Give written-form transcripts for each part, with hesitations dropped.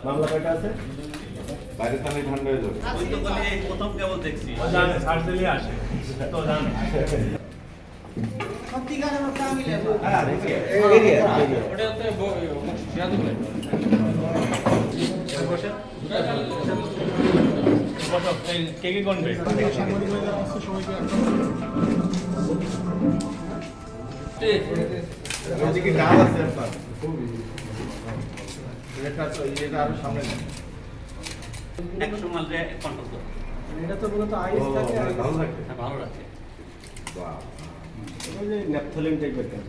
মামলা কয়টা আছে? বাইরে থানে ঠান্ডা হয়ে যাবে। ওই তো বলি প্রথম কেবল দেখছি। জানে সার্চ দিলে আসে। তো জানে। সত্যিকার আমার ফ্যামিলি আছে। হ্যাঁ, এরিয়া। ওটাতে জিয়াদ বলে। বসে। বসো, কে কে কোন বে? সাংবাদিক ভাইরা আসছে সবাইকে একটা এদিকে গাল আছে আপনার। খুবই এটা তো এটা আরো সামনে 100 মাইলে কন্ট্রোল করে। এটা তো বলতো আইস থাকে আর ভালো রাখে। ভালো রাখে। বাহ। এটা যে ন্যাপথলিন টাইপের কেন?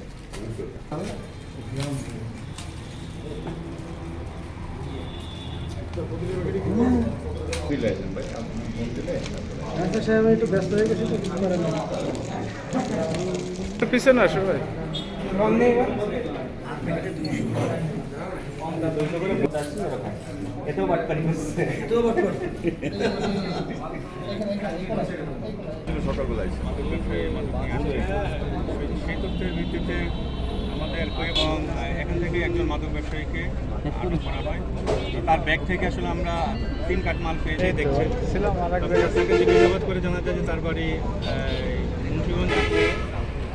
একটু ব্যস্ত হয়ে গেছি তো পিছনে আসো ভাই এতেও বাটপারি করছে সকালবেলা সেই তথ্যের ভিত্তিতে আমাদের এবং এখান থেকে একজন মাদক ব্যবসায়ীকে আটক করা হয়। তার ব্যাগ থেকে আসলে আমরা 3 কাঠ মাল পেয়ে দেখছি তাকে জিজ্ঞাসাবাদ করে জানা যায় যে তার বাড়ি মুন্সিগঞ্জ।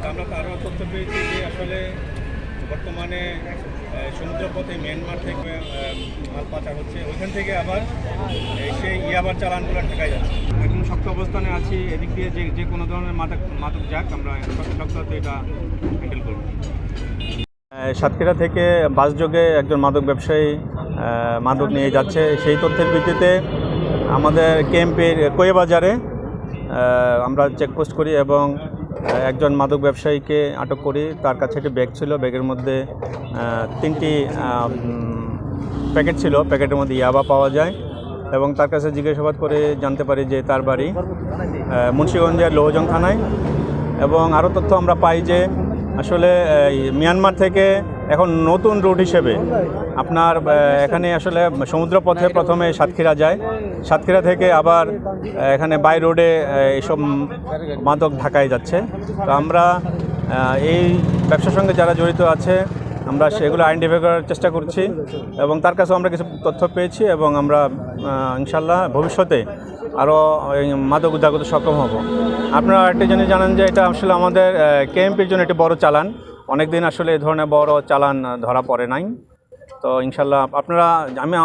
আমরা তারও তথ্য পেয়েছি যে আসলে বর্তমানে সমুদ্রপথে মিয়ানমার থেকে মাল পাচার হচ্ছে, ওইখান থেকে আবার সেই ইয়াবার চালানগুলো ঠেকাই যাচ্ছে। এখন শক্ত অবস্থানে আছি, এদিক দিয়ে যে কোনো ধরনের মাদক যাক আমরা শক্ততে এটা হ্যান্ডেল করব। সাতক্ষীরা থেকে বাসযোগে একজন মাদক ব্যবসায়ী মাদক নিয়ে যাচ্ছে, সেই তথ্যের ভিত্তিতে আমাদের কেএমপির কোয়েবাজারে আমরা চেকপোস্ট করি এবং একজন মাদক ব্যবসায়ীকে আটক করি। তার কাছে একটি ব্যাগ ছিল, ব্যাগের মধ্যে 3টি প্যাকেট ছিল, প্যাকেটের মধ্যে ইয়াবা পাওয়া যায় এবং তার কাছে জিজ্ঞাসাবাদ করে জানতে পারি যে তার বাড়ি মুন্সিগঞ্জের লোহজং থানায়। এবং আরও তথ্য আমরা পাই যে আসলে মিয়ানমার থেকে এখন নতুন রুট হিসেবে আপনার এখানে আসলে সমুদ্রপথে প্রথমে সাতক্ষীরা যায়, সাতক্ষীরা থেকে আবার এখানে বাই রোডে এইসব মাদক ঢাকায় যাচ্ছে। তো আমরা এই ব্যবসার সঙ্গে যারা জড়িত আছে আমরা সেগুলো আইডেন্টিফাই করার চেষ্টা করছি এবং তার কাছেও আমরা কিছু তথ্য পেয়েছি এবং আমরা ইনশাল্লাহ ভবিষ্যতে আরও মাদক উদ্ধার করতে সক্ষম হব। আপনারা একটা জিনিস জানেন যে এটা আসলে আমাদের কেএমপির জন্য একটি বড় চালান, অনেক দিন আসলে এই ধরনের বড় চালান ধরা পড়ে নাই। তো ইনশাল্লাহ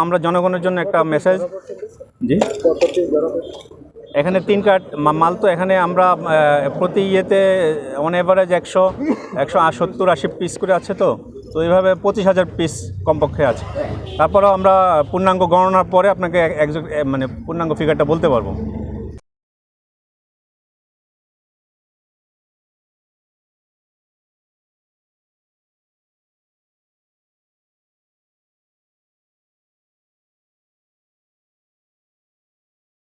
আমরা জনগণের জন্য একটা মেসেজ, জি এখানে 3 কাঠ মাল, তো এখানে আমরা প্রতি ইয়েতে অন এভারেজ 170-180 পিস করে আছে, তো এইভাবে 25,000 পিস কমপক্ষে আছে। তারপরেও আমরা পূর্ণাঙ্গ গণনার পরে আপনাকে পূর্ণাঙ্গ ফিগারটা বলতে পারবো।